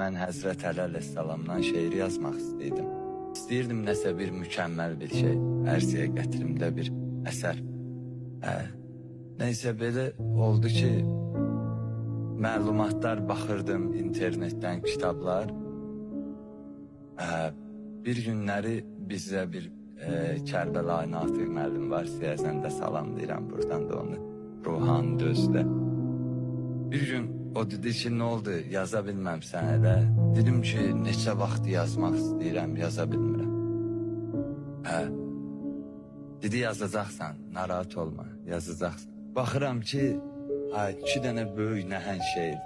Mən Həzrət Əli əleyhissalamdan şeir yazmaq istəyirdim. İstəyirdim nəsə bir mükəmməl bir şey, ərsəyə gətirimdə bir əsər. Neysə belə oldu ki, məlumatlar baxırdım internetdən, kitablar. Bir günləri bizdə bir Kərbəlayı Natiq müəllim var, siyəzən də salamlayıram buradan da onu, ruhanı dözlə. Bir gün o dedi ki, nə oldu, yaza bilməmsən hələ. Dedim ki, neçə vaxt yazmaq istəyirəm, yaza bilmirəm. Dedi, yazacaqsan, narahat olma, yazacaqsan. Baxıram ki, 2 dənə böyük nəhəng şeir.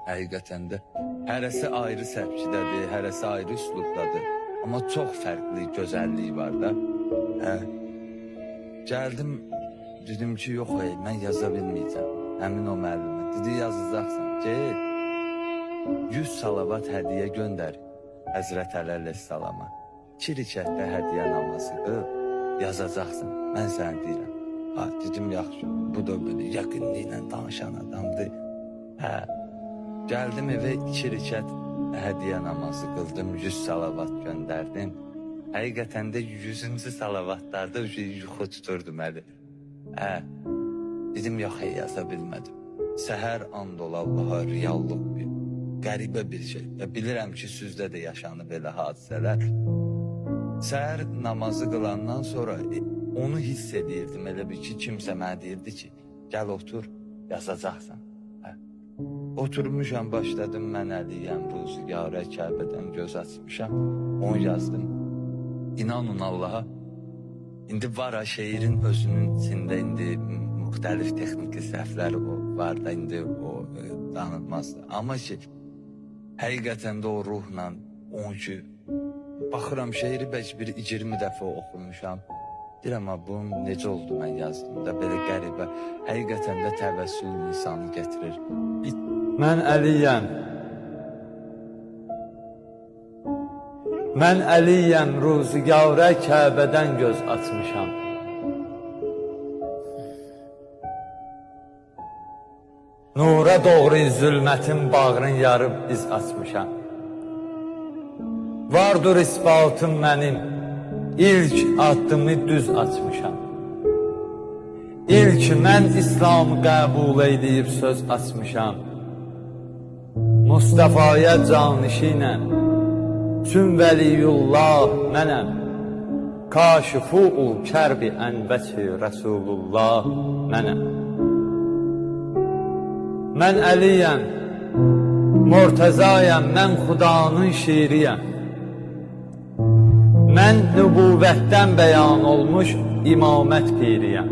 Həqiqətən də hərəsi ayrı səpkidədir, hərəsi ayrı üslubdadır. Amma çox fərqli gözəlliyi var da. Gəldim, dedim ki, yox, mən yaza bilməyəcəm. Həmin o müəllimə. Dedi, yazacaqsan ki, 100 salavat hədiyə göndər Həzrət Əli əleyhissalama. 2 rükətdə hədiyə namazı qıl, yazacaqsan. Mən sənə deyirəm. Dedim, yaxşı, bu da böyle yakınlığıyla danışan adamdır. Gəldim evə 2 rükət hədiyə namazı qıldım, 100 salavat göndərdim. Həqiqətən də 100-cü salavatlarda yuxu tuturdum əli. Dedim, yox, yaza bilmədim. Səhər and ol Allaha, reallıq bir, qəribə bir şey. Bilirəm ki, sizdə də yaşanıb belə hadisələr. Səhər namazı qılandan sonra onu hiss edirdim. Elə bir ki, kimsə mənə deyirdi ki, gəl otur, yazacaqsan. Oturmuşam, başladım, mən Əliyəm, Ruzigarə, Kəbədən göz açmışam. Onu yazdım. İnanın Allaha, indi var şeirin özünün içində indi müxtəlif texniki səhvlər var da, indi o danılmazdır. Amma ki, həqiqətən də o ruhla, onun ki, baxıram şeiri bəlkə bir 20 dəfə oxumuşam. Deyirəm, bunun necə oldu mən yazdım da, belə qəribə, həqiqətən də təvəssül insanı getirir. Mən Əliyəm. Mən Əliyəm, Ruzigarə, Kəbədən göz açmışam. Nura doğru zülmətin bağrın yarıb iz açmışam. Vardır isbatım mənim, ilk addımı düz açmışam. İlk mən İslamı qəbul edib söz açmışam. Mustafaya canişinəm, tüm vəliyullah mənəm. Kaşifu-ul kərbi ənbəki Rəsulullah mənəm. Mən Əliyəm, Murtəzayəm, mən Xudanın şiiriyəm. Mən nübüvvətdən bəyan olmuş imamət piriyəm.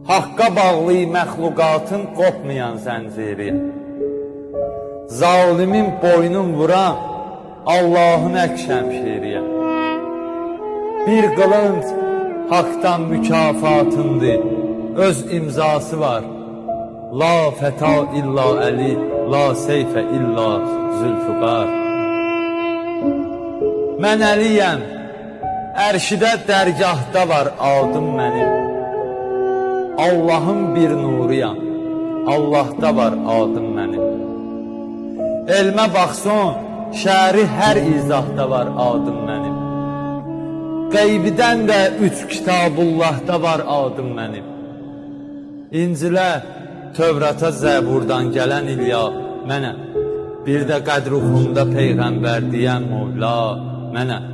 Haqqa bağlı məxluqatın qopmayan zənciriyəm. Zalimin boynun vuran Allahın əkşəmşiriyəm. Bir qılınc haqdan mükafatındır, öz imzası var. La fəta illa Əli, la seyfə illa Zülfüqar. Mən Əliyəm, ərşidə dərgahda var adım mənim. Allahın bir nuruyam, Allahda var adım mənim. Elmə baxson, şəri hər izahda var adım mənim. Qeybidən də 3 kitabullahda var adım mənim. İncilə, Tövrata, Zəburdan gələn İlya mənəm. Bir də qədruxunda Peyğəmbər deyən Mövla mənəm.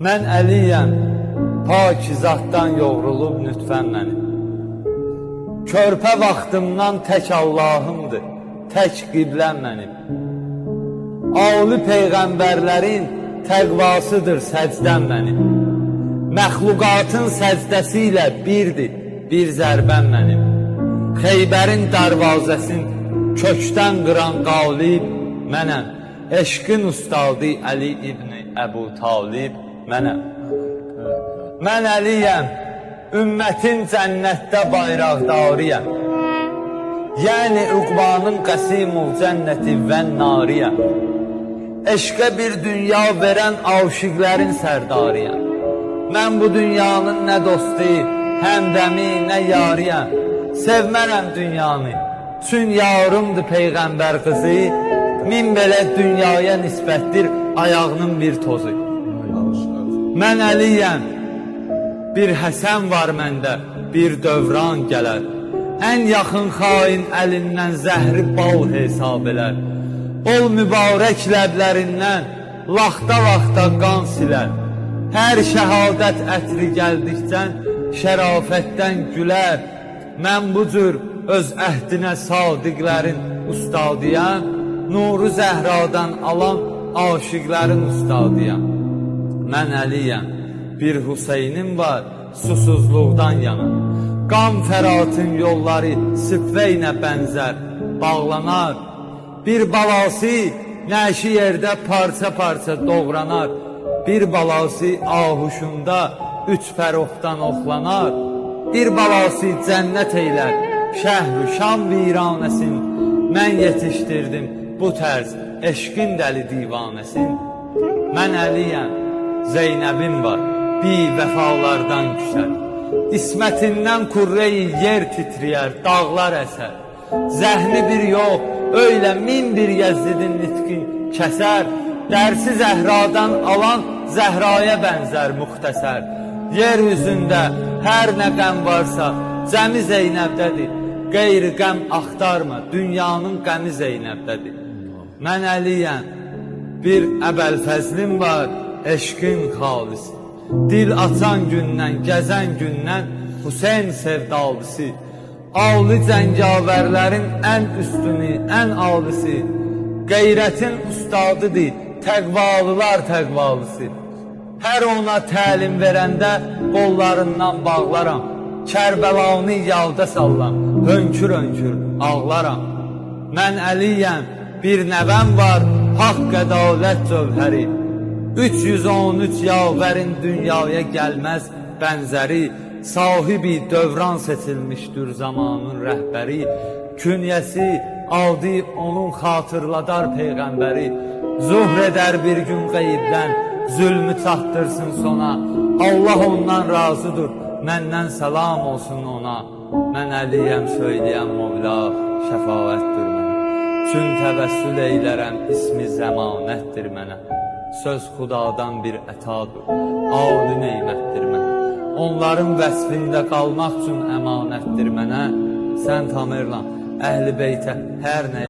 Mən Əliyəm, pak zatdan yoğrulub nütfən mənim. Körpə vaxtımdan tək Allahımdır, tək qibləm mənim. Ali Peyğəmbərlərin təqvasıdır səcdən mənim. Məxluqatın səcdəsi ilə birdir, bir zərbən mənim. Xeybərin darvazəsin kökdən qıran qalib mənəm. Eşqin ustadı Əli İbni Əbu Talib mənəm. Mən Əliyəm, ümmətin cənnətdə bayraqdarıyəm. Yəni Uqbanın qəsimul cənnəti və nariyəm. Eşqə bir dünya verən aşiqlərin sərdarıyəm. Mən bu dünyanın nə dostu, həmdəmi, nə yariyəm. Sevmərəm dünyanı, Çün yarımdır Peyğəmbər qızı, min belə dünyaya nisbətdir ayağının bir tozu. Mən Əliyəm, bir Həsən var məndə, bir dövran gələr. Ən yaxın xain əlindən zəhri bal hesab elər. Ol mübarək ləblərindən laxta-laxta qan silər. Hər şəhadət ətri gəldikcən şərafətdən gülər. Mən bu cür öz əhdinə sadiqlərin ustadiyəm, nuru zəhradan alan aşiqlərin ustadiyəm. Mən Əliyəm, bir Hüseynim var, susuzluqdan yana. Qan fəratın yolları sıfveynə bənzər, bağlanar. Bir balası nəşi yerdə parça-parça doğranar. Bir balası ahuşunda üç fəroxdan oxlanar. Bir balası cənnət eylər, şəhr-ü şam viranəsin. Mən yetişdirdim bu tərz eşqin dəli divanəsin. Mən Əliyəm, Zeynəbim var, bi vəfalardan küsər. İsmətindən kurreyi yer titriyər, dağlar əsər. Zəhni bir yox, öylə min bir Yəzdidin nitqin kəsər. Dərsi Zəhradan alan Zəhraya bənzər müxtəsər. Yer üzündə hər nə qəm varsa cəmi Zeynəbdədir. Qeyri qəm axtarma, dünyanın qəmi Zeynəbdədir. Mən Əliyəm, bir Əbəlfəzlim var, eşqin xalisi. Dil açan gündən, gəzən gündən Hüseyn sevdalısı. Avlı cəngavərlərin ən üstünü, ən alisi. Qeyrətin ustadıdır, təqvalılar təqvalısı. Hər ona təlim verəndə qollarından bağlaram. Kərbəlanı yalda sallam, hönkür-hönkür ağlaram. Mən Əliyəm, bir nəvəm var, haqq ədalət cövhəri. 313 yavərin dünyaya gəlməz bənzəri. Sahibi dövran seçilmişdir zamanın rəhbəri. Künyəsi aldı onun xatırladar Peyğəmbəri. Zuhr edər bir gün qeybdən, zülmü çatdırsın sona. Allah ondan razıdır, məndən salam olsun ona. Mən Əliyəm, söyləyəm Mövla, şəfaətdir mənə. Çün təvəssül eylərəm, ismi zəmanətdir mənə. Söz xudadan bir ətadır, âli neymətdir mənə. Onların vəsfində qalmaq üçün əmanətdir mənə. Sən tanırlan, əhl-i beytə hər nə